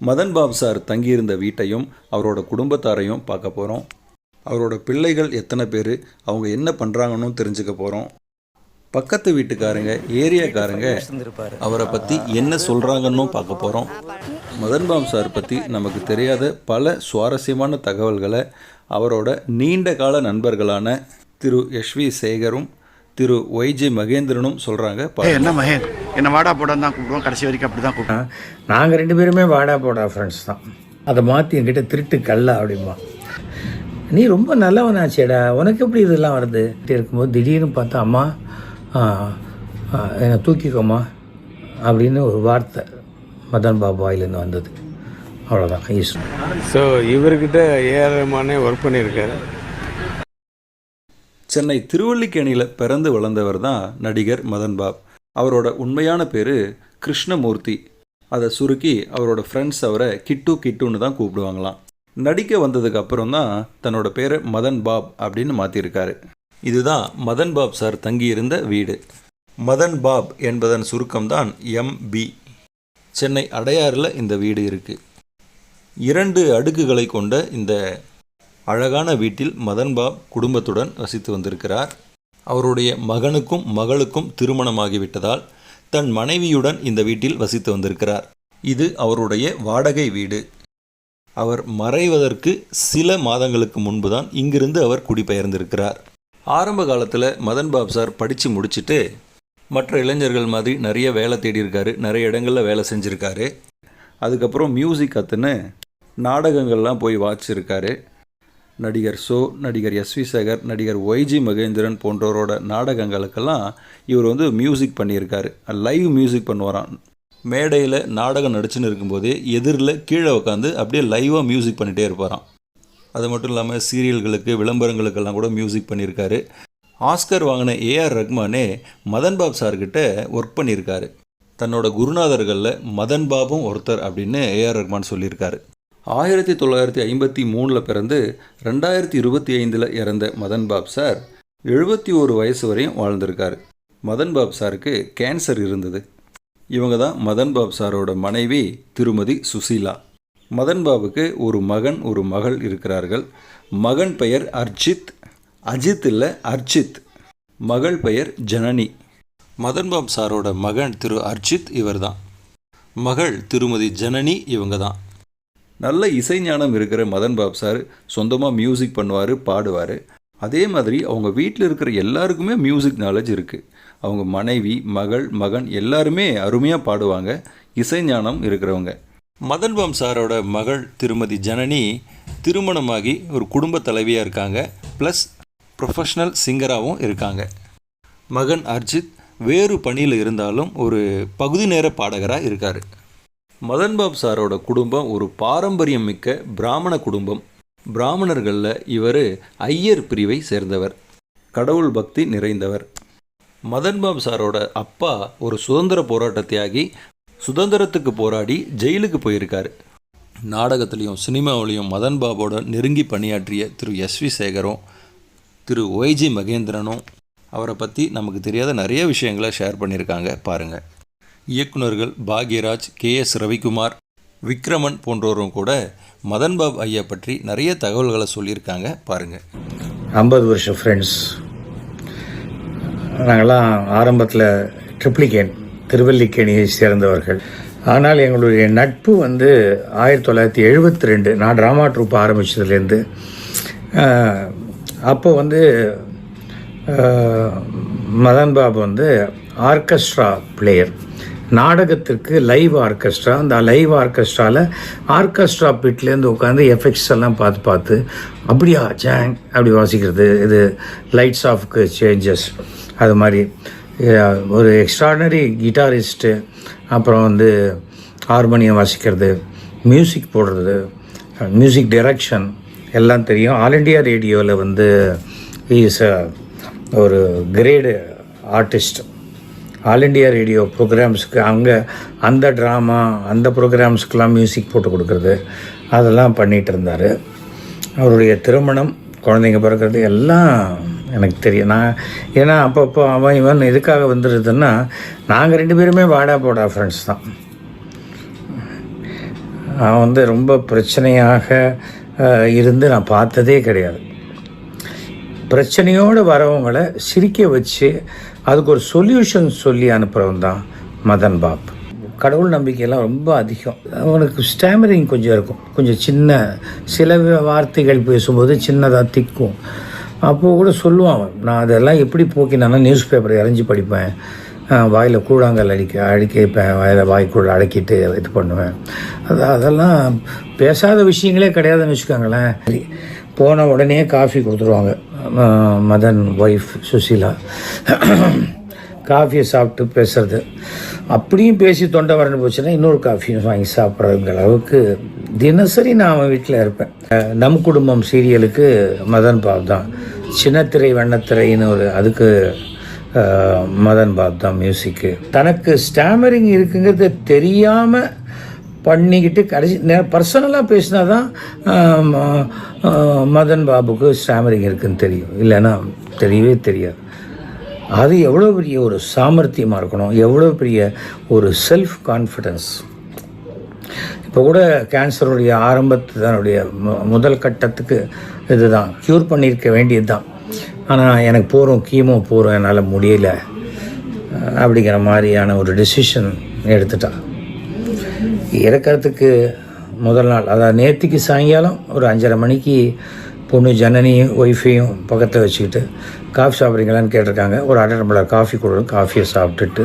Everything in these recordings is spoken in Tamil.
மதன் பாபு சார் தங்கியிருந்த வீட்டையும் அவரோட குடும்பத்தாரையும் பார்க்க போகிறோம். அவரோட பிள்ளைகள் எத்தனை பேர், அவங்க என்ன பண்ணுறாங்கன்னு தெரிஞ்சுக்க போகிறோம். பக்கத்து வீட்டுக்காரங்க, ஏரியாக்காரங்க அவரை பற்றி என்ன சொல்கிறாங்கன்னு பார்க்க போகிறோம். மதன் பாபு சார் பற்றி நமக்கு தெரியாத பல சுவாரஸ்யமான தகவல்களை அவரோட நீண்ட கால நண்பர்களான திரு எஸ்வி சேகரும் திரு ஒய்ஜி மகேந்திரனும் சொல்கிறாங்க. என்ன மகேன், என்ன வாடா போடான்னு தான் கூப்பிடுவோம், கடைசி வரைக்கும் அப்படி தான் கூப்பிடுவோம். நாங்கள் 2 பேருமே வாடா போடா ஃப்ரெண்ட்ஸ் தான். அதை மாற்றி என்கிட்ட திருட்டு கல்லா அப்படிம்பா. நீ ரொம்ப நல்லவனாச்சேடா, உனக்கு எப்படி இதெல்லாம் வருது இருக்கும்போது திடீர்னு பார்த்தா அம்மா என்னை தூக்கிக்கோமா அப்படின்னு ஒரு வார்த்தை மதன் பாபு வாயிலேருந்து வந்தது. அவ்வளோதான். ஸோ இவர்கிட்ட ஏஆர் ரஹ்மானே ஒர்க் பண்ணியிருக்காரு. சென்னை திருவல்லிக்கேணியில் பிறந்து வளர்ந்தவர் தான் நடிகர் மதன் பாபு. அவரோட உண்மையான பேர் கிருஷ்ணமூர்த்தி. அதை சுருக்கி அவரோட ஃப்ரெண்ட்ஸ் அவரை கிட்டு கிட்டுன்னு தான் கூப்பிடுவாங்களாம். நடிக்க வந்ததுக்கு அப்புறம் தான் தன்னோட பேரை மதன் பாப் அப்படின்னு மாற்றிருக்காரு. இதுதான் மதன் பாப் சார் தங்கியிருந்த வீடு. மதன் பாப் என்பதன் சுருக்கம்தான் MB. சென்னை அடையாறில் இந்த வீடு இருக்குது. 2 அடுக்குகளை கொண்ட இந்த அழகான வீட்டில் மதன் பாப் குடும்பத்துடன் வசித்து வந்திருக்கிறார். அவருடைய மகனுக்கும் மகளுக்கும் திருமணமாகிவிட்டதால் தன் மனைவியுடன் இந்த வீட்டில் வசித்து வந்திருக்கிறார். இது அவருடைய வாடகை வீடு. அவர் மறைவதற்கு சில மாதங்களுக்கு முன்பு தான் இங்கிருந்து அவர் குடிபெயர்ந்திருக்கிறார். ஆரம்ப காலத்தில் மதன் பாபு சார் படித்து முடிச்சுட்டு மற்ற இளைஞர்கள் மாதிரி நிறைய வேலை தேடியிருக்காரு, நிறைய இடங்களில் வேலை செஞ்சுருக்காரு. அதுக்கப்புறம் மியூசிக் கற்றுன்னு நாடகங்கள்லாம் போய் வாசிச்சிருக்காரு. நடிகர் நடிகர் எஸ்வி சேகர், நடிகர் ஒய்ஜி மகேந்திரன் போன்றவரோட நாடகங்களுக்கெல்லாம் இவர் மியூசிக் பண்ணியிருக்காரு. லைவ் மியூசிக் பண்ணுவாராம். மேடையில் நாடகம் நடிச்சுன்னு இருக்கும்போதே எதிரில் கீழே உட்காந்து அப்படியே லைவாக மியூசிக் பண்ணிகிட்டே இருப்பாராம். அது மட்டும் இல்லாமல் சீரியல்களுக்கு, விளம்பரங்களுக்கெல்லாம் கூட மியூசிக் பண்ணியிருக்காரு. ஆஸ்கர் வாங்கின ஏஆர் ரஹ்மானே மதன் பாபு சார்கிட்ட ஒர்க் பண்ணியிருக்காரு. தன்னோட குருநாதர்களில் மதன் பாபும் ஒருத்தர் அப்படின்னு ஏஆர் ரஹ்மான் சொல்லியிருக்காரு. 1953 பிறந்து 2025 இறந்த மதன் பாபு சார் 71 வயசு வரையும் வாழ்ந்திருக்காரு. மதன் பாபு சாருக்கு கேன்சர் இருந்தது. இவங்க தான் மதன் பாபு சாரோட மனைவி திருமதி சுசீலா. மதன் பாபுக்கு ஒரு மகன், ஒரு மகள் இருக்கிறார்கள். மகன் பெயர் அஜித் இல்லை அர்ச்சித். மகள் பெயர் ஜனனி. மதன் பாபு சாரோட மகன் திரு அர்ச்சித் இவர் தான். மகள் திருமதி ஜனனி இவங்க தான். நல்ல இசைஞானம் இருக்கிற மதன் பாபு சார் சொந்தமாக மியூசிக் பண்ணுவார், பாடுவார். அதே மாதிரி அவங்க வீட்டில் இருக்கிற எல்லாருக்குமே மியூசிக் நாலேஜ் இருக்குது. அவங்க மனைவி, மகள், மகன் எல்லாருமே அருமையாக பாடுவாங்க, இசைஞானம் இருக்கிறவங்க. மதன் பாபு சாரோட மகள் திருமதி ஜனனி திருமணமாகி ஒரு குடும்ப தலைவியாக இருக்காங்க, ப்ளஸ் ப்ரொஃபஷ்னல் சிங்கராகவும் இருக்காங்க. மகன் அர்ஜித் வேறு பணியில் இருந்தாலும் ஒரு பகுதி நேர பாடகராக இருக்கார். மதன் பாபு சாரோட குடும்பம் ஒரு பாரம்பரியம் மிக்க பிராமண குடும்பம். பிராமணர்களில் இவர் ஐயர் பிரிவை சேர்ந்தவர், கடவுள் பக்தி நிறைந்தவர். மதன் பாபு சாரோட அப்பா ஒரு சுதந்திர போராட்ட தியாகி. சுதந்திரத்துக்கு போராடி ஜெயிலுக்கு போயிருக்காரு. நாடகத்துலேயும் சினிமாவிலையும் மதன் பாபோட நெருங்கி பணியாற்றிய திரு எஸ்வி சேகரும் திரு ஒய்ஜி மகேந்திரனும் அவரை பற்றி நமக்கு தெரியாத நிறைய விஷயங்களை ஷேர் பண்ணியிருக்காங்க. பாருங்கள். இயக்குநர்கள் பாக்யராஜ், KS ரவிக்குமார், விக்ரமன் போன்றவரும் கூட மதன் பாபு ஐயா பற்றி நிறைய தகவல்களை சொல்லியிருக்காங்க. பாருங்கள். 50 வருஷம் ஃப்ரெண்ட்ஸ். நாங்கள்லாம் ஆரம்பத்தில் திருவல்லிக்கேணியை சேர்ந்தவர்கள். ஆனால் எங்களுடைய நட்பு 1972 நான் ட்ராமா ட்ரூப் ஆரம்பித்ததுலேருந்து. அப்போ மதன் பாபு ஆர்கெஸ்ட்ரா பிளேயர். நாடகத்திற்கு லைவ் ஆர்கெஸ்ட்ரா, அந்த லைவ் ஆர்கெஸ்ட்ராவில் ஆர்கெஸ்ட்ரா பிட்லேருந்து உட்காந்து எஃபெக்ட்ஸ் எல்லாம் பார்த்து அப்படியா ஜாங் அப்படி வாசிக்கிறது, இது லைட்ஸ் ஆஃப்க்கு சேஞ்சஸ், அது மாதிரி ஒரு எக்ஸ்ட்ராடனரி கிட்டாரிஸ்ட்டு. அப்புறம் ஹார்மோனியம் வாசிக்கிறது, மியூசிக் போடுறது, மியூசிக் டைரக்ஷன் எல்லாம் தெரியும். ஆல் இண்டியா ரேடியோவில் இஸ் ஒரு grade artist. All India Radio ப்ரோக்ராம்ஸுக்கு அங்கே அந்த ட்ராமா அந்த ப்ரோக்ராம்ஸ்க்கெலாம் மியூசிக் போட்டு கொடுக்குறது அதெல்லாம் பண்ணிகிட்டு இருந்தார். அவருடைய திருமணம், குழந்தைங்க பிறக்கிறது எல்லாம் எனக்கு தெரியும். ஏன்னா அப்பப்போ இவன் எதுக்காக வந்துடுதுன்னா, நாங்கள் 2 பேருமே வாடா போடா ஃப்ரெண்ட்ஸ் தான். அவன் வந்து ரொம்ப பிரச்சனையாக இருந்து நான் பார்த்ததே கிடையாது. பிரச்சனையோடு வரவங்களை சிரிக்க வச்சு அதுக்கு ஒரு சொல்யூஷன் சொல்லி அனுப்புகிறவன் தான் மதன் பாப். கடவுள் நம்பிக்கையெல்லாம் ரொம்ப அதிகம். அவனுக்கு ஸ்டாமரிங் கொஞ்சம் இருக்கும், கொஞ்சம் சில வார்த்தைகள் பேசும்போது சின்னதாக திக்கும். அப்போது கூட சொல்லுவான், நான் அதெல்லாம் எப்படி போக்கினான்னா நியூஸ் பேப்பரை இறஞ்சி படிப்பேன், வாயில் கூழாங்கல் அடிக்கப்பேன், வாய்க்குள்ள அடக்கிட்டு இது பண்ணுவேன். அதெல்லாம் பேசாத விஷயங்களே கிடையாதுன்னு வச்சுக்கோங்களேன். போன உடனே காஃபி கொடுத்துருவாங்க. மதன் ஒய்ஃப் சுசீலா காஃபியை சாப்பிட்டு பேசுறது, அப்படியும் பேசி தொண்டை வறண்டு போச்சுன்னா இன்னொரு காஃபியும் வாங்கி சாப்பிட்றதுங்கிற அளவுக்கு தினசரி நான் அவன் வீட்டில் இருப்பேன். நம் குடும்பம் சீரியலுக்கு மதன் பாப் தான், சின்னத்திரை வண்ணத்திரைன்னு அதுக்கு மதன் பாப் தான் மியூசிக்கு. தனக்கு ஸ்டாமரிங் இருக்குங்கிறது தெரியாமல் பண்ணிக்கிட்டு கடைசி பர்சனலாக பேசினா தான் மதன் பாபுக்கு ஸ்டாமரிங் இருக்குதுன்னு தெரியும், இல்லைன்னா தெரியவே தெரியாது. அது எவ்வளோ பெரிய ஒரு சாமர்த்தியமாக இருக்கணும், எவ்வளோ பெரிய ஒரு செல்ஃப் கான்ஃபிடென்ஸ். இப்போ கூட கேன்சருடைய தன்னுடைய முதல் கட்டத்துக்கு இதுதான் க்யூர் பண்ணியிருக்க வேண்டியது தான். ஆனால் எனக்கு கீமோ போகிறோம், என்னால் முடியல அப்படிங்கிற மாதிரியான ஒரு டெசிஷன் எடுத்துட்டான். இறக்கிறதுக்கு முதல் நாள், அதாவது நேற்றுக்கு சாயங்காலம் ஒரு 5:30 மணிக்கு பொண்ணு ஜனனியும் ஒய்ஃபையும் பக்கத்தில் வச்சுக்கிட்டு காஃபி சாப்பிட்றீங்களான்னு கேட்டிருக்காங்க. ஒரு 1/2 டம்ளர் காஃபி கொடுக்கும், காஃபியை சாப்பிட்டுட்டு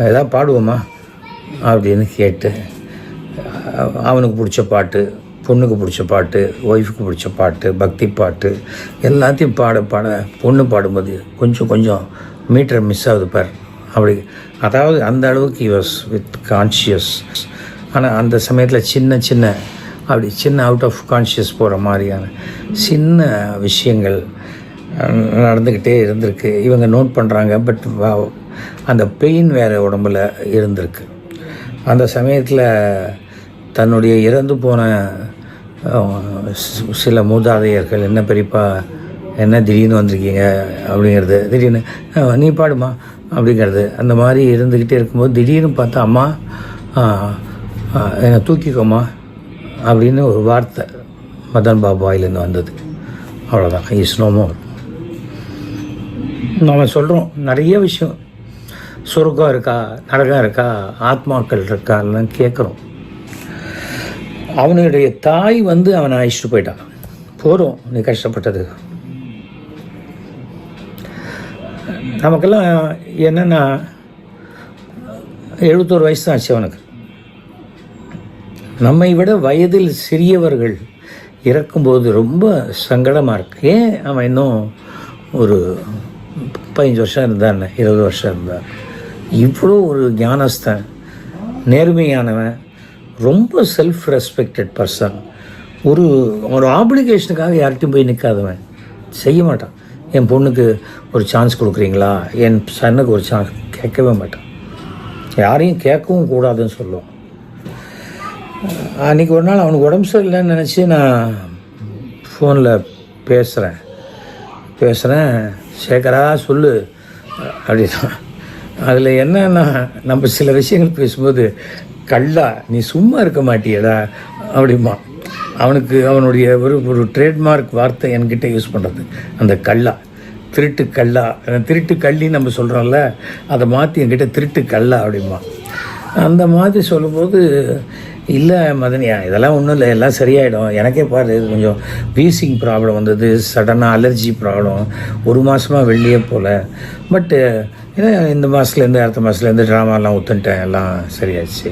எதாவது பாடுவோமா அப்படின்னு கேட்டு அவனுக்கு பிடிச்ச பாட்டு, பொண்ணுக்கு பிடிச்ச பாட்டு, ஒய்ஃபுக்கு பிடிச்ச பாட்டு, பக்தி பாட்டு எல்லாத்தையும் பாட பொண்ணு பாடும்போது கொஞ்சம் மீட்டர் மிஸ் ஆகுது பார் அப்படி. அதாவது அந்த அளவுக்கு வாஸ் வித் கான்ஷியஸ். ஆனால் அந்த சமயத்தில் சின்ன அவுட் ஆஃப் கான்ஷியஸ் போகிற மாதிரியான சின்ன விஷயங்கள் நடந்துக்கிட்டே இருந்திருக்கு. இவங்க நோட் பண்ணுறாங்க, பட் அந்த பெயின் வேறு உடம்பில் இருந்திருக்கு. அந்த சமயத்தில் தன்னுடைய இறந்து போன சில மூதாதையர்கள், என்ன பெரியப்பா என்ன திடீர்னு வந்திருக்கீங்க அப்படிங்கிறது, திடீர்னு நீ பாடுமா அப்படிங்கிறது, அந்த மாதிரி இருந்துக்கிட்டே இருக்கும்போது திடீர்னு பார்த்தா அம்மா என்னை தூக்கிக்கோமா அப்படின்னு ஒரு வார்த்தை மதன் பாபு வாயிலேருந்து வந்தது. அவ்வளோதான், இஸ் நோ மோர். நம்ம சொல்கிறோம் நிறைய விஷயம், சொர்க்கம் இருக்கா, நரகம் இருக்கா, ஆத்மாக்கள் இருக்கா எல்லாம் கேட்குறோம். அவனுடைய தாய் அவனை அழைச்சிட்டு போயிட்டான். போகிறோம் நீ கஷ்டப்பட்டது. நமக்கெல்லாம் என்னென்னா 71 வயசு தான் ஆச்சு அவனுக்கு. நம்மை விட வயதில் சிறியவர்கள் இறக்கும்போது ரொம்ப சங்கடமாக இருக்கு. ஏன் அவன் இன்னும் ஒரு 15 வருஷம் இருந்தான், 20 வருஷம் இருந்தான். இவ்வளோ ஒரு ஞானஸ்தன், நேர்மையானவன், ரொம்ப செல்ஃப் ரெஸ்பெக்டட் பர்சன். ஒரு ஆப்ளிகேஷனுக்காக யார்கிட்டையும் போய் நிற்காதவன், செய்ய மாட்டான். என் பொண்ணுக்கு ஒரு சான்ஸ் கொடுக்குறீங்களா, என் சன்னுக்கு ஒரு சான்ஸ் கேட்கவே மாட்டான். யாரையும் கேட்கவும் கூடாதுன்னு சொல்லுவோம். அன்றைக்கி ஒரு நாள் அவனுக்கு உடம்பு சரியில்லைன்னு நினச்சி நான் ஃபோனில் பேசுகிறேன், சேகரா சொல்லு அப்படின்னா. அதில் என்னன்னா, நம்ம சில விஷயங்கள் பேசும்போது கள்ளா நீ சும்மா இருக்க மாட்டியடா அப்படிமா. அவனுடைய ஒரு ட்ரேட்மார்க் வார்த்தை என்கிட்ட யூஸ் பண்ணுறது அந்த கள்ளா, திருட்டு கள்ளின்னு நம்ம சொல்கிறோம்ல, அதை மாற்றி என்கிட்ட திருட்டு கள்ளா அப்படிமா. அந்த மாதிரி சொல்லும்போது, இல்லை மதனியா இதெல்லாம் ஒன்றும் இல்லை, எல்லாம் சரியாயிடும். எனக்கே பாரு கொஞ்சம் வீசிங் ப்ராப்ளம் வந்தது, சடனாக அலர்ஜி ப்ராப்ளம், 1 மாதமாக வெளியே போகல. பட்டு ஏன்னா இந்த மாதத்துலேருந்து அடுத்த மாதத்துலேருந்து ட்ராமாலாம் ஒத்துன்ட்டேன், எல்லாம் சரியாச்சு.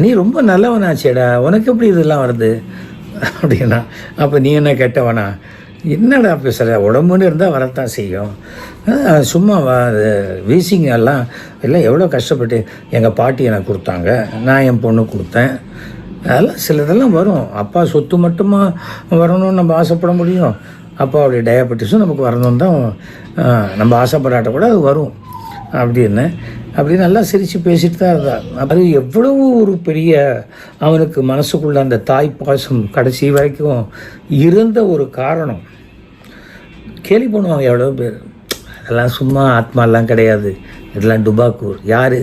நீ ரொம்ப நல்லவனாச்சேடா, உனக்கு எப்படி இதெல்லாம் வருது அப்படின்னா. அப்போ நீ என்ன கெட்டவனா, என்னடா பேசுகிற, உடம்புன்னு இருந்தால் வரத்தான் செய்யும், சும்மா வீசிங் எல்லாம் எவ்வளோ கஷ்டப்பட்டு எங்கள் பாட்டி எனக்கு கொடுத்தாங்க, நான் என் பொண்ணு கொடுத்தேன், அதெல்லாம் சிலதெல்லாம் வரும். அப்பா சொத்து மட்டுமா வரணும்னு நம்ம ஆசைப்பட முடியும்? அப்பாவுடைய டயபெட்டிஸும் நமக்கு வரணும்னு தான் நம்ம ஆசைப்படாட்ட கூட அது வரும் அப்படி நல்லா சிரித்து பேசிட்டு தான் இருந்தார். அது எவ்வளவு ஒரு பெரிய அவனுக்கு மனசுக்குள்ள அந்த தாய் பாசம் கடைசி வரைக்கும் இருந்த ஒரு காரணம். கேலி பண்ணுவாங்க எவ்வளோ பேர், அதெல்லாம் சும்மா ஆத்மாலாம் கிடையாது, இதெல்லாம் டுபாக்கூர். யார்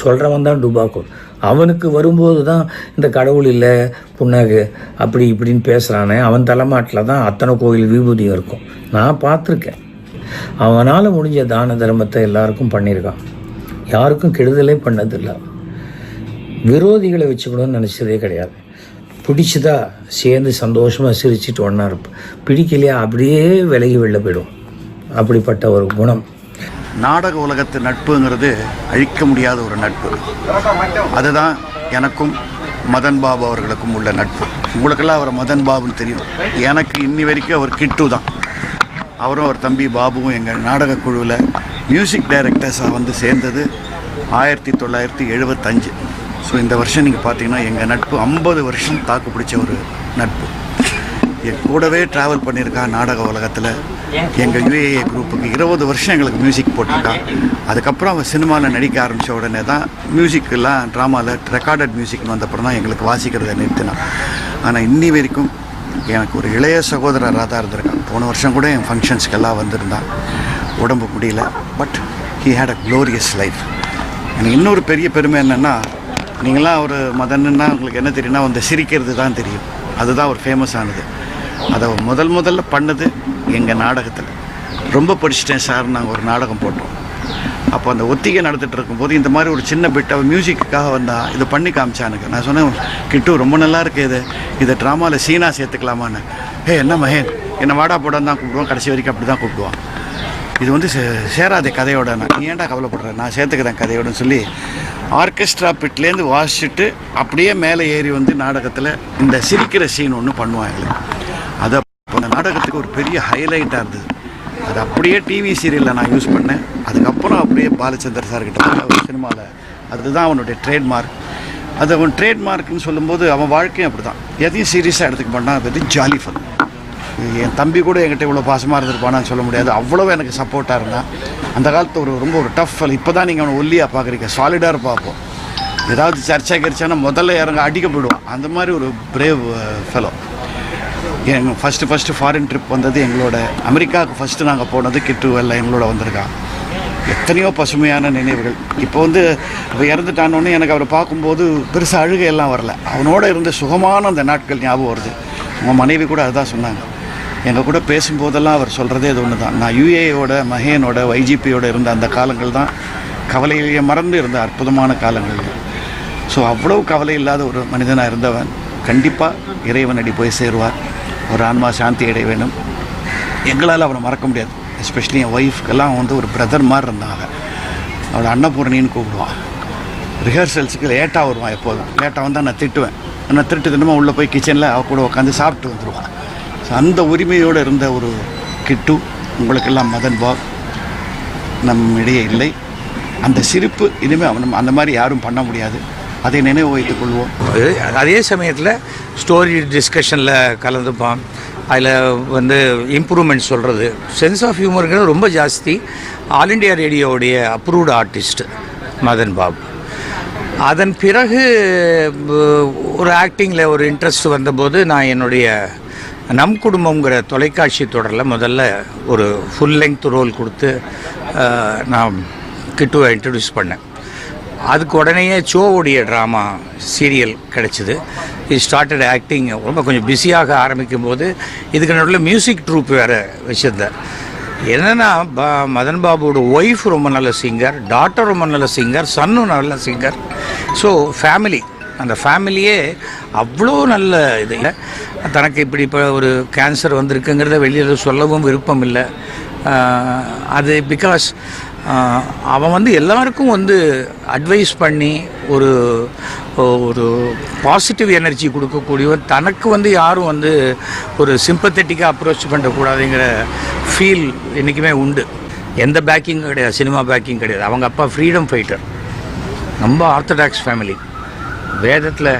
சொல்கிறவன் தான் டுபாக்கூர். அவனுக்கு வரும்போது தான் இந்த கடவுள் இல்லை புண்ணாக்கு அப்படி இப்படின்னு பேசுகிறானே, அவன் தலைமாட்டில் தான் அத்தனை கோயில் விபூதியும் இருக்கும். நான் பார்த்துருக்கேன். அவனால் முடிஞ்ச தான தர்மத்தை எல்லாருக்கும் பண்ணியிருக்கான். யாருக்கும் கெடுதலே பண்ணதில்லை. விரோதிகளை வச்சுக்கணும்னு நினச்சதே கிடையாது. பிடிச்சதா சேர்ந்து சந்தோஷமாக சிரிச்சிட்டு ஒன்றா இருப்போம். பிடிக்கலையா அப்படியே விலகி வெளில போயிடும். அப்படிப்பட்ட ஒரு குணம். நாடக உலகத்து நட்புங்கிறது அழிக்க முடியாத ஒரு நட்பு. அதுதான் எனக்கும் மதன் பாபு அவர்களுக்கும் உள்ள நட்பு. உங்களுக்கெல்லாம் அவர் மதன் பாபுன்னு தெரியும். எனக்கு இன்னி வரைக்கும் அவர் கிட்டு தான். அவரும் அவர் தம்பி பாபுவும் எங்கள் நாடக குழுவில் மியூசிக் டைரக்டர்ஸாக வந்து சேர்ந்தது 1975. ஸோ இந்த வருஷம் நீங்கள் பார்த்தீங்கன்னா எங்கள் நட்பு 50 வருஷம் தாக்கு பிடிச்ச ஒரு நட்பு. என் கூடவே ட்ராவல் பண்ணியிருக்கா நாடக உலகத்தில். எங்கள் யுஏஏ குரூப்புக்கு 20 வருஷம் எங்களுக்கு மியூசிக் போட்டிருக்கான். அதுக்கப்புறம் அவன் சினிமாவில் நடிக்க ஆரம்பித்த உடனே தான் மியூசிக்கெல்லாம் ட்ராமாவில் ரெக்கார்டட் மியூசிக்னு வந்தப்பறம் தான் எங்களுக்கு வாசிக்கிறத நிறுத்தினான். ஆனால் இன்னி வரைக்கும் எனக்கு ஒரு இளைய சகோதரராக தான் இருந்திருக்கான். போன வருஷம் கூட என் ஃபங்க்ஷன்ஸ்க்கெல்லாம் வந்திருந்தான். உடம்பு முடியல, but he had a glorious life. எனக்கு இன்னொரு பெரிய பெருமை என்னென்னா, நீங்களாம் ஒரு மதன்னா உங்களுக்கு என்ன தெரியும்னா வந்து சிரிக்கிறது தான் தெரியும். அதுதான் ஒரு ஃபேமஸ் ஆனது. அதை முதல்ல பண்ணது எங்கள் நாடகத்தில். ரொம்ப படிச்சுட்டேன் சார், நாங்கள் ஒரு நாடகம் போட்டோம். அப்போ அந்த ஒத்திகை நடத்திட்டு இருக்கும்போது இந்த மாதிரி ஒரு சின்ன பிட் அவள் மியூசிக்காக வந்தால் இது பண்ணி காமிச்சானுங்க. நான் சொன்னேன், கிட்டு ரொம்ப நல்லா இருக்குது, இதை ட்ராமாவில் சீனா சேர்த்துக்கலாமான்னு. என்ன மகேன், என்னை வாடா போடான்னு தான் கூப்பிடுவான், கடைசி வரைக்கும் அப்படி தான் கூப்பிடுவான். இது வந்து சேராதே கதையோட, நான் நீ ஏன்டா கவலைப்படுறேன், நான் சேர்த்துக்கிறேன் கதையோடன்னு சொல்லி ஆர்கெஸ்ட்ரா பிட்லேருந்து வாசிச்சுட்டு அப்படியே மேலே ஏறி வந்து நாடகத்தில் இந்த சிரிக்கிற சீன் ஒன்று பண்ணுவான் எங்களுக்கு. அது அந்த நாடகத்துக்கு ஒரு பெரிய ஹைலைட்டாக இருந்தது. அது அப்படியே டிவி சீரியலில் நான் யூஸ் பண்ணேன். அதுக்கப்புறம் அப்படியே பாலச்சந்தர் சார்கிட்ட சினிமாவில் அதுதான் அவனுடைய ட்ரேட்மார்க். அது அவன் ட்ரேட்மார்க்குன்னு சொல்லும்போது அவன் வாழ்க்கையும் அப்படி தான். எதையும் சீரியஸாக எடுத்துக்க மாட்டான். அது ஜாலி ஃபன். என் தம்பி கூட என்கிட்ட இவ்வளோ பாசமாக இருந்திருப்பானான்னு சொல்ல முடியாது. அவ்வளோ எனக்கு சப்போர்ட்டாக இருந்தான். அந்த காலத்து ரொம்ப ஒரு டஃப் ஃபெல். இப்போ தான் நீங்கள் அவனை ஒல்லியாக பார்க்குறீங்க, சாலிடாக பார்ப்போம். ஏதாவது சர்ச்சை கிரிச்சானா முதல்ல இறங்க அடிக்க போயிடுவான். அந்த மாதிரி ஒரு பிரேவ் ஃபெலோ. எங்கள் ஃபஸ்ட்டு ஃபாரின் ட்ரிப் வந்தது எங்களோட. அமெரிக்காவுக்கு ஃபஸ்ட்டு நாங்கள் போனது கிட்டு எல்லாம் எங்களோட வந்திருக்கான். எத்தனையோ பசுமையான நினைவுகள். இப்போ வந்து அவள் இறந்துட்டானோன்னு எனக்கு அவரை பார்க்கும்போது பெருசாக அழுகையெல்லாம் வரல. அவனோட இருந்த சுகமான அந்த நாட்கள் ஞாபகம் வருது. உங்கள் மனைவி கூட அதுதான் சொன்னாங்க. எங்கள் கூட பேசும்போதெல்லாம் அவர் சொல்கிறதே இது ஒன்று தான். நான் யுஏயோட மகேனோட YGPயோட இருந்த அந்த காலங்கள் தான் கவலையிலேயே மறந்து இருந்த அற்புதமான காலங்கள். ஸோ அவ்வளோ கவலை இல்லாத ஒரு மனிதனாக இருந்தவன் கண்டிப்பாக இறைவனடி போய் சேருவார். ஒரு ஆன்மா சாந்தி அடைய வேணும். எங்களால் அவனை மறக்க முடியாது. எஸ்பெஷலி என் ஒய்ஃப்க்கெல்லாம் வந்து ஒரு பிரதர் மாதிரி இருந்தாங்க. அவளை அன்னபூரணின்னு கூப்பிடுவான். ரிஹர்சல்ஸுக்கு லேட்டாக வருவான். எப்போதும் லேட்டாக வந்தால் நான் திட்டுவேன். நான் திட்டமாக உள்ளே போய் கிச்சனில் அவள் கூட உட்காந்து சாப்பிட்டு வந்துடுவான். ஸோ அந்த உரிமையோடு இருந்த ஒரு கிட்டு உங்களுக்கெல்லாம் மதன் பாப் நம்மிடையே இல்லை. அந்த சிரிப்பு இனிமேல் அவன் அந்த மாதிரி யாரும் பண்ண முடியாது. அதை நினைவு வைத்துக் கொள்வோம். அதே சமயத்தில் ஸ்டோரி டிஸ்கஷனில் கலந்துப்பான். அதில் வந்து இம்ப்ரூவ்மெண்ட் சொல்கிறது, சென்ஸ் ஆஃப் ஹியூமருங்கிறது ரொம்ப ஜாஸ்தி. ஆல் இண்டியா ரேடியோவுடைய அப்ரூவ்டு ஆர்டிஸ்ட் மதன் பாபு. அதன் பிறகு ஒரு ஆக்டிங்கில் ஒரு இன்ட்ரெஸ்ட் வந்தபோது நான் என்னுடைய நம் குடும்பங்கிற தொலைக்காட்சி தொடரில் முதல்ல ஒரு ஃபுல் லெங்த் ரோல் கொடுத்து நான் கிட்டுவை இன்ட்ரடியூஸ் பண்ணேன். அதுக்கு உடனேயே ஷோவுடைய ட்ராமா சீரியல் கிடச்சிது. இது ஸ்டார்டட் ஆக்டிங். ரொம்ப கொஞ்சம் பிஸியாக ஆரம்பிக்கும் போது இதுக்கு நடுவில் மியூசிக் ட்ரூப் வேறு வச்சுருந்தேன். என்னென்னா மதன் பாபுவோட ஒய்ஃப் ரொம்ப நல்ல சிங்கர், டாட்டர் ரொம்ப நல்ல சிங்கர், சன்னும் நல்ல சிங்கர். ஸோ ஃபேமிலி, அந்த ஃபேமிலியே அவ்வளோ நல்ல இது. தனக்கு இப்படி இப்போ ஒரு கேன்சர் வந்திருக்குங்கிறத வெளியில் சொல்லவும் விருப்பம் இல்லை. அது பிகாஸ் அவன் வந்து எல்லாருக்கும் வந்து அட்வைஸ் பண்ணி ஒரு ஒரு பாசிட்டிவ் எனர்ஜி கொடுக்கக்கூடியவன். தனக்கு வந்து யாரும் வந்து ஒரு சிம்பத்தட்டிக்காக அப்ரோச் பண்ணக்கூடாதுங்கிற ஃபீல் என்றைக்குமே உண்டு. எந்த பேக்கிங்கும் கிடையாது, சினிமா பேக்கிங் கிடையாது. அவங்க அப்பா ஃப்ரீடம் ஃபைட்டர், ரொம்ப ஆர்த்தடாக்ஸ் ஃபேமிலி. வேதத்தில்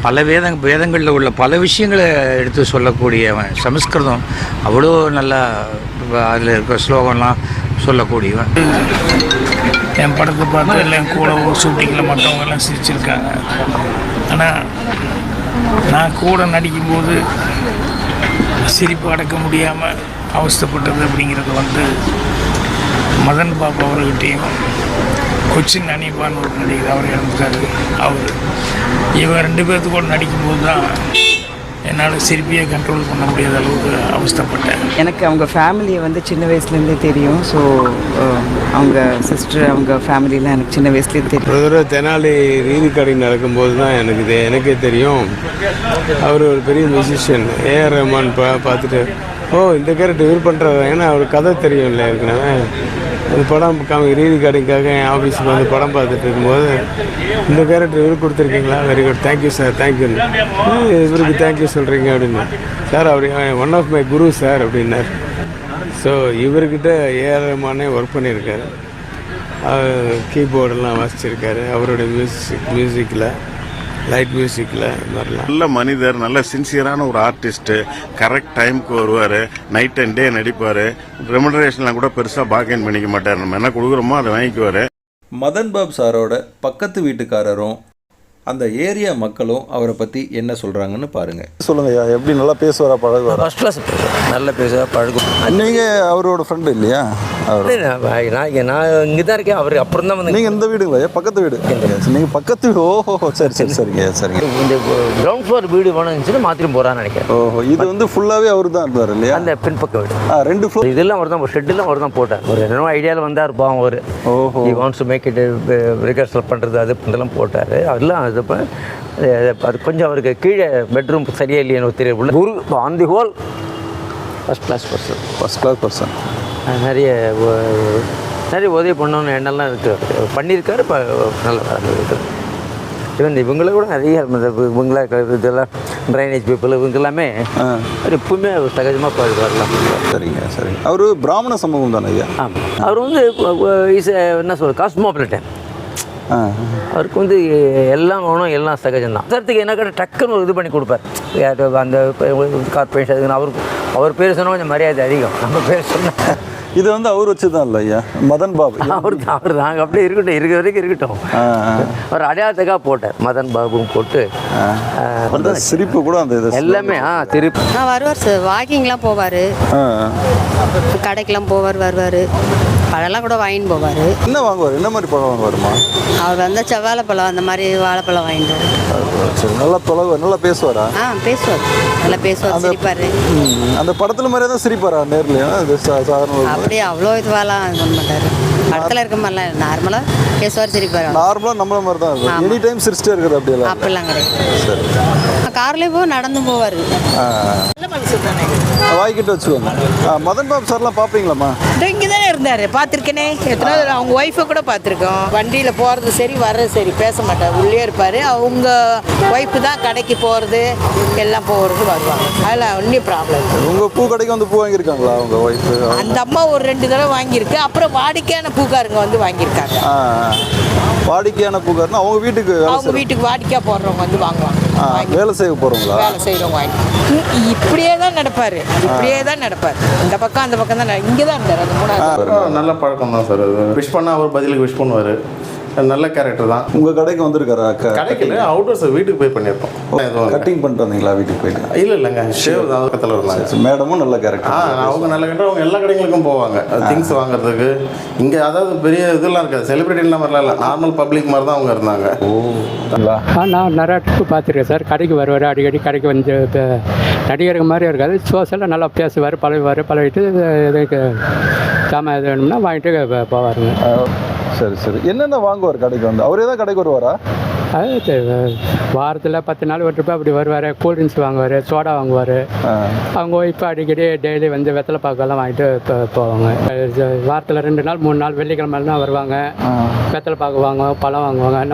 பல வேதங்களில் உள்ள பல விஷயங்களை எடுத்து சொல்லக்கூடியவன். சமஸ்கிருதம் அவ்வளோ நல்லா, அதில் இருக்கிற ஸ்லோகம்லாம் சொல்லக்கூடியவன். என் படத்தை பார்த்து எல்லாம் கூட ஷூட்டிங்கில் மற்றவங்கெல்லாம் சிரிச்சிருக்காங்க. ஆனால் நான் கூட நடிக்கும்போது சிரிப்பு அடக்க முடியாமல் அவஸ்தைப்பட்டது அப்படிங்கிறது வந்து மதன் பாபு அவர்கிட்டையும் கொச்சின் அனிபான்னு ஒரு நடிகர், அவர் இறந்துட்டாரு. அவர் இவங்க 2 பேர்த்து கூட நடிக்கும்போது தான் என்னால் சிரிப்பையே கண்ட்ரோல் பண்ண முடியாத அளவுக்கு அவஸ்தைப்பட்டேன். எனக்கு அவங்க ஃபேமிலியை வந்து சின்ன வயசுலேருந்தே தெரியும். ஸோ அவங்க சிஸ்டர், அவங்க ஃபேமிலியெலாம் எனக்கு சின்ன வயசுலேயே தெரியும். ஒரு தடவை தெனாலி ரீதி கடை நடக்கும்போது தான் எனக்கே தெரியும் அவர் ஒரு பெரிய மியூசிஷியன். ஏஆர் ரஹ்மான் பார்த்துட்டு இந்த கேரக்டர் இவர் பண்ணுறாரு, ஏன்னா அவர் கதை தெரியும் இல்லை ஏற்கனவே. அந்த படம் ரீதி கடைக்காக என் ஆஃபீஸுக்கு வந்து படம் பார்த்துட்டு இருக்கும்போது இந்த கேரக்டர் இவர் கொடுத்துருக்கீங்களா, வெரி குட், தேங்க்யூ சார், தேங்க்யூன்னு. இவருக்கு தேங்க்யூ சொல்கிறீங்க அப்படின்னு. சார் அவர் one of my guru sir அப்படின்னார். ஸோ இவர்கிட்ட ஏஆர் ரஹ்மானே ஒர்க் பண்ணியிருக்காரு, கீபோர்டெல்லாம் வாசிச்சிருக்காரு. அவருடைய மியூசிக்கில் லைட் மியூசிக்கில் மாதிரிலாம் நல்ல மனிதர், நல்ல சின்சியரான ஒரு ஆர்டிஸ்ட்டு. கரெக்ட் டைமுக்கு வருவார், நைட் அண்ட் டே நடிப்பார். ரெமுனரேஷன்லாம் கூட பெருசாக பார்கெயின் பண்ணிக்க மாட்டார். நம்ம என்ன கொடுக்குறோமோ அதை வாங்கிக்குவார். மதன் பாப் சாரோட பக்கத்து வீட்டுக்காரரும் அந்த ஏரியா மக்களும் அவரை பற்றி என்ன சொல்கிறாங்கன்னு பாருங்கள். சொல்லுங்க ஐயா, எப்படி நல்லா பேசுவாரா, பழகுவாரா? ஃபர்ஸ்ட் கிளாஸ் நல்ல பேசுவார், பழகும். நீங்கள் அவரோட ஃப்ரெண்டு இல்லையா? அவர் நான் இங்கே தான் இருக்கேன், அவர் அப்புறம் தான் வந்து. நீங்கள் இந்த வீடுங்களா ஐயா? பக்கத்து வீடு? நீங்கள் பக்கத்து வீடு? ஓஹோ, சரி சரிங்க சரிங்க. இந்த கிரவுண்ட் ஃப்ளோர் வீடு வேணும்னு மாத்திரம் போகிறான்னு நினைக்கிறேன். ஓஹோ, இது வந்து ஃபுல்லாகவே அவர் தான் இருந்தார் இல்லையா? அந்த பின்பக்க வீடு 2 ஃப்ளோர். இதெல்லாம் அவர் தான், ஷெட்டெல்லாம் அவர் தான் போட்டார். ஒரு என்னவோ ஐடியாவில் வந்தால் இருப்பான் அவர். ஓஹோ, he wants to make it rehearsal பண்ணுறது, அது இதெல்லாம் போட்டார். அதெல்லாம் அது கொஞ்சம் அவருக்கு கீழே பெட்ரூம் சரியா இல்லையான்னு தெரியல. குரு on the whole first class person. நிறைய உதவி பண்ணணும்னு எண்ணெல்லாம் இருக்குது, பண்ணியிருக்காரு. இப்போ நல்லா இருக்குது. ஈவன் இவங்கள கூட நிறைய இவங்களா இதெல்லாம் ட்ரைனேஜ் பீப்புள் இவங்க எல்லாமே அவர் எப்பவுமே சகஜமாக வரலாம். சரிங்க சரிங்க. அவர் பிராமண சமூகம் தானே ஐயா? ஆமாம். அவர் வந்து என்ன சொல்ற காஸ்மோபாலிட்டன். அவருக்கு வந்து எல்லாம் வேணும், எல்லாம் சகஜம்தான். அவசரத்துக்கு என்ன டக்குன்னு ஒரு இது பண்ணி கொடுப்பார். அந்த கார்பரேஷன் அவர் பேர் சொன்னால் கொஞ்சம் மரியாதை அதிகம். நம்ம பேர் சொன்னால் இது வந்து அவர் வச்சு தான் இல்லை ஐயா, மதன் பாபு. அவர் நாங்கள் அப்படியே இருக்கட்டும், இருக்கிற வரைக்கும் இருக்கட்டும். அவர் அடையாளத்துக்காக போட்டார், மதன் பாபுவும் போட்டு. சிரிப்பு கூட அந்த இது எல்லாமே திருப்பி வருவார் சார். வாக்கிங்லாம் போவார், கடைக்கெல்லாம் போவார், வருவார். பழம்லாம் கூட வாங்கிட்டு போவார். என்ன வாங்குவார்? என்ன மாதிரி பழம் வாங்குவாருமா? அவர் வந்து செவ்வாழைப்பழம், அந்த மாதிரி வாழைப்பழம் வாங்கிட்டு சரி. நல்லா தொலைவார், நல்லா பேசுவாரா? பேசுவார், நல்லா பேசுவார், சிரிப்பார். அந்த படத்தில் மாதிரியே தான் சிரிப்பாரா நேர்லையா? சாதாரண அப்படியே அவ்வளோ இதுவாலாம் இது பண்ண மாட்டார். படத்தில் இருக்க மாதிரிலாம் நார்மலாக பேசுவார், சிரிப்பார். நார்மலாக நம்மள மாதிரி தான் இருக்கும். எனி டைம் சிரிச்சிட்டே இருக்கிறது அப்படியெல்லாம்? அப்படிலாம் கிடையாது. சரி. கார்லேயே போய் நடந்து போவார். வாய்க்கிட்ட வச்சுக்கோங்க. மதன் பாபு சார்லாம் பார்ப்பீங்களாம்மா? இங்கே தானே இருந்தார், பார்த்துருக்கேனே. எத்தனை அவங்க ஒய்ஃபை கூட பார்த்துருக்கோம். வண்டியில் போகிறது சரி, வர்றது சரி, பேச மாட்டார், உள்ளே இருப்பார். அவங்க ஒய்ஃபு தான் கடைக்கு போகிறது, எல்லாம் போகிறது, வருவாங்க. அதில் ஒன்றும் ப்ராப்ளம் இல்லை. உங்கள் பூ கடைக்கு வந்து பூ வாங்கியிருக்காங்களா அவங்க ஒய்ஃபு? அந்த அம்மா ஒரு 2 தடவை வாங்கியிருக்கு. அப்புறம் வாடிக்கையான பூக்காரங்க வந்து வாங்கியிருக்காங்க. வாடிக்கையான பூக்காரனா அவங்க வீட்டுக்கு வாடிக்கையாக போடுறவங்க வந்து வாங்குவாங்க. வேலை செய்ய போகிறவங்களா? வேலை செய்கிறவங்க வாங்கி இப்படியே தான் நடப்பார், இந்த பக்கம் அந்த பக்கம் தான். இங்கே தான் இருந்தார். அந்த 3வது நல்ல பழக்கம் தான் சார். அது விஷ் பண்ணால் அவர் பதிலுக்கு விஷ் பண்ணுவார். நல்ல கேரக்டர் தான். உங்கள் கடைக்கு வந்திருக்காரா? கடைக்கு இல்லை, அவுட்டர் சார், வீட்டுக்கு போய் பண்ணியிருப்போம். கட்டிங் பண்ணிட்டு வந்தீங்களா வீட்டுக்கு போயிட்டு? இல்லைங்க, ஷேவ் தான் பக்கத்தில் இருந்தாங்க. மேடமும் நல்ல கேரக்டர். அவங்க நல்ல கேரக்டர். அவங்க எல்லா கடைகளுக்கும் போவாங்க திங்ஸ் வாங்குறதுக்கு. இங்கே அதாவது பெரிய இதெல்லாம் இருக்காது, செலிபிரிட்டிலாம் மாதிரிலாம் இல்லை, நார்மல் பப்ளிக் மாதிரி தான் அவங்க இருந்தாங்க. நான் நிறையா ட்ரிப்பு பார்த்துருக்கேன் சார். கடைக்கு வருவார், அடிக்கடி கடைக்கு வந்து நடிகர்கள் மாதிரி இருக்காது. சோசியலாக நல்லா பேசுவார், பழகிட்டு எதுக்கு சாமான் எது வேணும்னா வாங்கிட்டு போவாருங்க. சரி சரி. என்னென்ன வாங்குவார் கடைக்கு வந்து? அவரே தான் கடைக்கு வருவாரா? அது வாரத்தில் 10 நாள் ஒரு ட்ரிப்பு அப்படி வருவார். கூல்ட்ரிங்க்ஸ் வாங்குவார், சோடா வாங்குவார். அவங்க ஒய்ஃபு அடிக்கடி டெய்லி வந்து வெத்தலை பாக்கெல்லாம் வாங்கிட்டு போவாங்க. வாரத்தில் 2 நாள் 3 நாள் வெள்ளிக்கிழமைலாம் வருவாங்க. வெத்தலை பாக்கு வாங்குவாங்க, பழம் வாங்குவாங்க. நம்ம